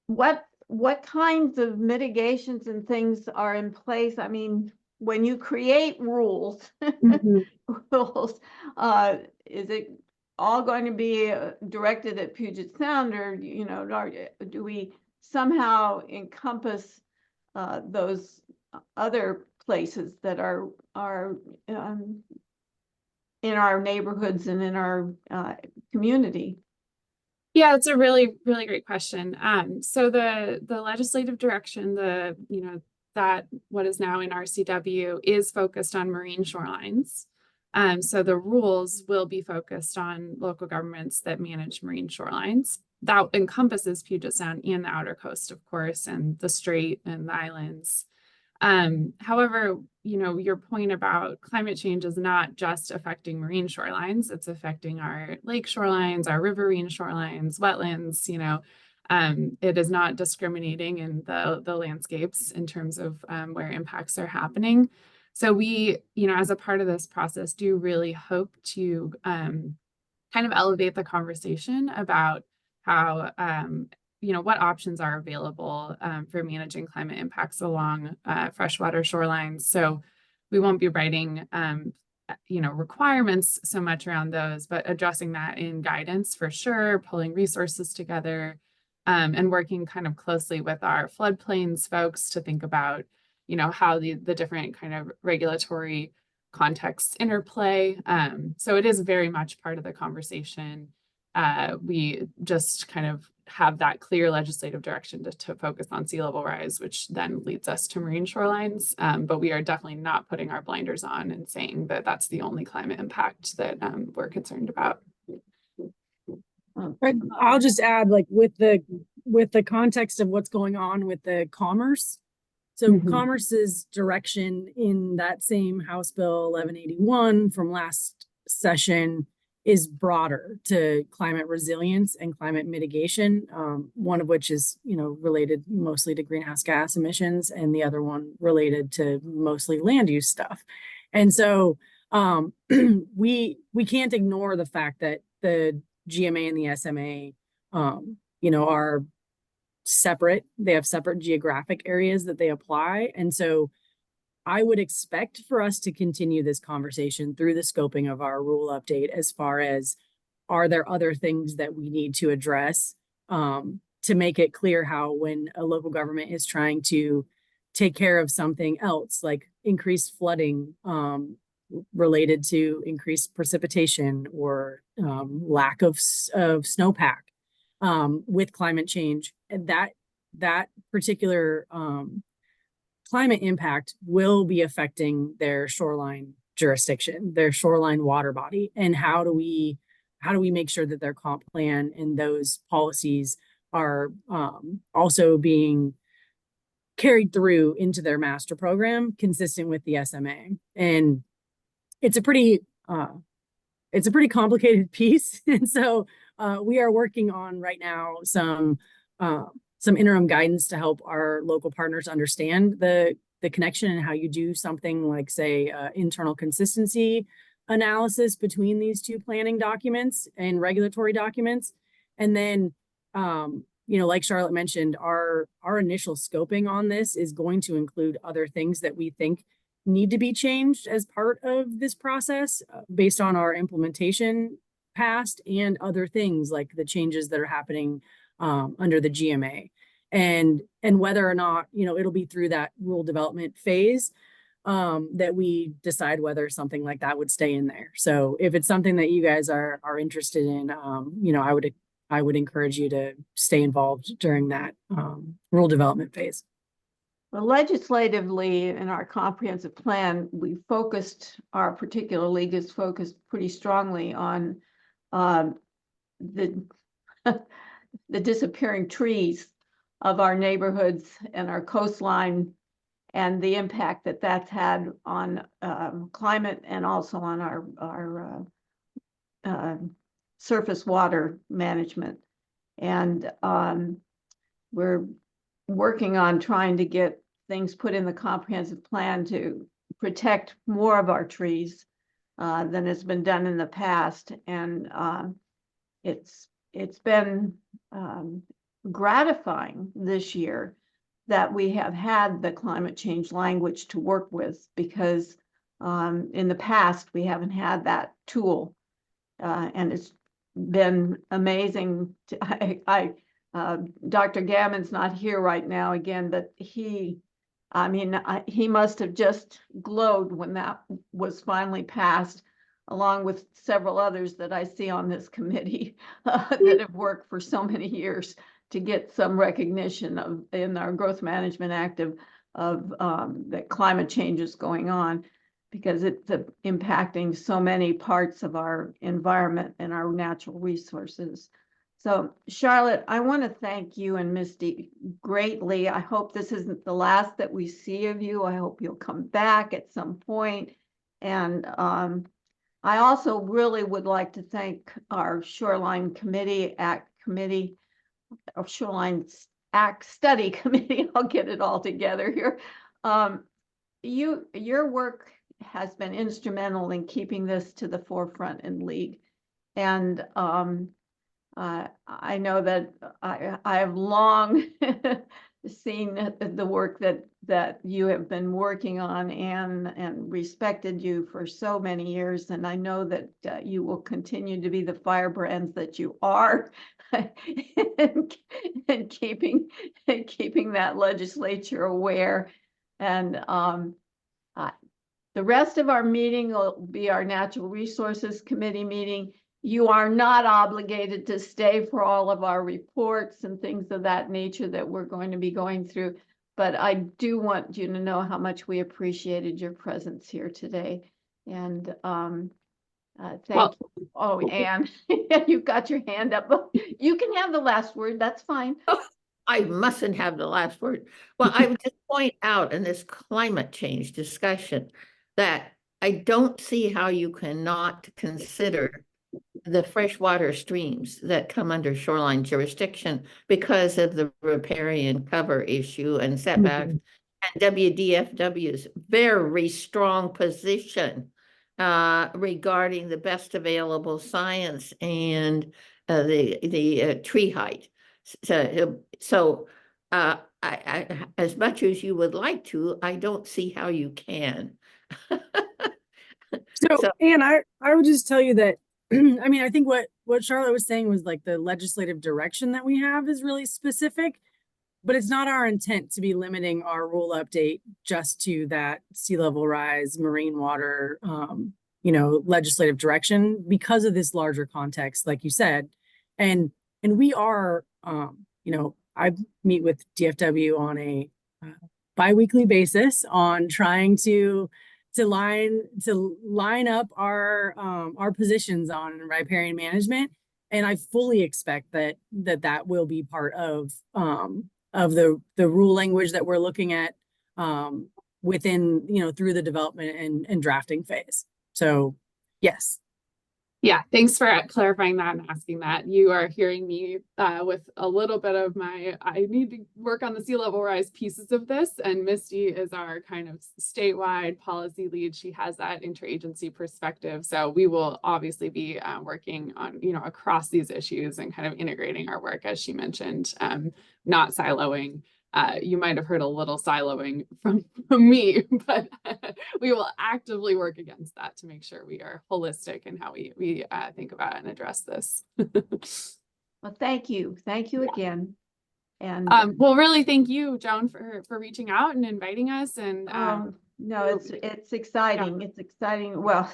What kinds of mitigations and things are in place? I mean, when you create rules, rules, is it all going to be directed at Puget Sound, or do we somehow encompass those other places that are in our neighborhoods and in our community? Yeah, it's a really, really great question. So the legislative direction, that what is now in RCW is focused on marine shorelines. So the rules will be focused on local governments that manage marine shorelines. That encompasses Puget Sound and the outer coast, of course, and the Strait and the islands. However, your point about climate change is not just affecting marine shorelines, it's affecting our lake shorelines, our riverine shorelines, wetlands, it is not discriminating in the landscapes in terms of where impacts are happening. So we, as a part of this process, do really hope to kind of elevate the conversation about how what options are available for managing climate impacts along freshwater shorelines. So we won't be writing requirements so much around those, but addressing that in guidance for sure, pulling resources together, and working kind of closely with our floodplains folks to think about, how the different kind of regulatory contexts interplay. So it is very much part of the conversation. We just kind of have that clear legislative direction to focus on sea level rise, which then leads us to marine shorelines. But we are definitely not putting our blinders on and saying that that's the only climate impact that we're concerned about. I'll just add, like, with the context of what's going on with the commerce. So Commerce's direction in that same House Bill 1181 from last session is broader to climate resilience and climate mitigation, one of which is, related mostly to greenhouse gas emissions, and the other one related to mostly land use stuff. And so we can't ignore the fact that the GMA and the SMA, are separate. They have separate geographic areas that they apply. And so I would expect for us to continue this conversation through the scoping of our rule update, as far as, are there other things that we need to address to make it clear how, when a local government is trying to take care of something else, like increased flooding related to increased precipitation or lack of snowpack with climate change, and that particular climate impact will be affecting their shoreline jurisdiction, their shoreline water body. And how do we make sure that their comp plan and those policies are also being carried through into their master program consistent with the SMA? And it's a pretty complicated piece. And so we are working on right now some interim guidance to help our local partners understand the connection and how you do something like, say, internal consistency analysis between these two planning documents and regulatory documents. And then, like Charlotte mentioned, our initial scoping on this is going to include other things that we think need to be changed as part of this process based on our implementation past, and other things like the changes that are happening under the GMA, and whether or not, it'll be through that rule development phase that we decide whether something like that would stay in there. So if it's something that you guys are interested in, I would encourage you to stay involved during that rule development phase. Well, legislatively, in our comprehensive plan, our particular league is focused pretty strongly on the disappearing trees of our neighborhoods and our coastline, and the impact that that's had on climate, and also on our surface water management. And we're working on trying to get things put in the comprehensive plan to protect more of our trees than has been done in the past. And it's been gratifying this year that we have had the climate change language to work with, because in the past we haven't had that tool, and it's been amazing. Dr. Gammon's not here right now again, but he must have just glowed when that was finally passed, along with several others that I see on this committee that have worked for so many years to get some recognition in our Growth Management Act of that climate change is going on, because it's impacting so many parts of our environment and our natural resources. So, Charlotte, I want to thank you and Misty greatly. I hope this isn't the last that we see of you. I hope you'll come back at some point. And I also really would like to thank our Shoreline Act Committee, or Shoreline Act Study Committee. I'll get it all together here. Your work has been instrumental in keeping this to the forefront in League. And I know that I have long seen the work that you have been working on and respected you for so many years. And I know that you will continue to be the firebrands that you are and keeping that legislature aware. And the rest of our meeting will be our Natural Resources Committee meeting. You are not obligated to stay for all of our reports and things of that nature that we're going to be going through. But I do want you to know how much we appreciated your presence here today. And thank you. Oh, Anne, you've got your hand up. You can have the last word. That's fine. I mustn't have the last word. Well, I would just point out in this climate change discussion that I don't see how you cannot consider the freshwater streams that come under shoreline jurisdiction because of the riparian cover issue and setbacks, and WDFW's very strong position regarding the best available science and the tree height. So I, as much as you would like to, I don't see how you can. So, and I would just tell you that, I mean, I think what Charlotte was saying was like the legislative direction that we have is really specific, but it's not our intent to be limiting our rule update just to that sea level rise, marine water, legislative direction because of this larger context, like you said. And we are, I meet with DFW on a bi-weekly basis on trying to line up our positions on riparian management, and I fully expect that will be part of the rule language that we're looking at within through the development and drafting phase. So yes. Yeah, thanks for clarifying that and asking that. You are hearing me with a little bit of I need to work on the sea level rise pieces of this, and Misty is our kind of statewide policy lead. She has that interagency perspective. So we will obviously be working on, across these issues and kind of integrating our work, as she mentioned, not siloing. You might have heard a little siloing from me, but we will actively work against that to make sure we are holistic in how we think about and address this. Well, thank you. Thank you again. And well, really, thank you, Joan, for reaching out and inviting us. And no, it's exciting. Yeah. It's exciting. Well,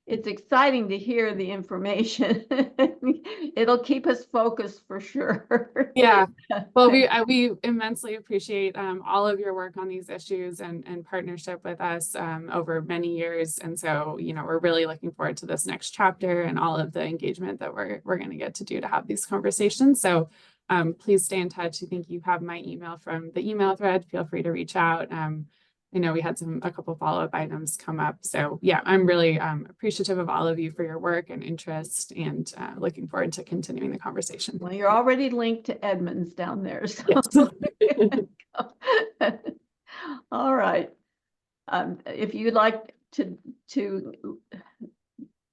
it's exciting to hear the information. It'll keep us focused for sure. Yeah. Well, we immensely appreciate all of your work on these issues and partnership with us over many years. And so, we're really looking forward to this next chapter and all of the engagement that we're going to get to do to have these conversations. So please stay in touch. I think you have my email from the email thread. Feel free to reach out. I know we had a couple follow-up items come up. So yeah, I'm really appreciative of all of you for your work and interest, and looking forward to continuing the conversation. Well, you're already linked to Edmonds down there. So. Yes. All right. If you'd like to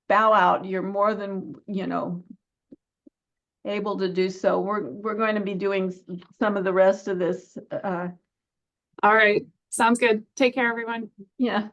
bow out, you're more than, able to do so. We're going to be doing some of the rest of this. All right. Sounds good. Take care, everyone. Yeah.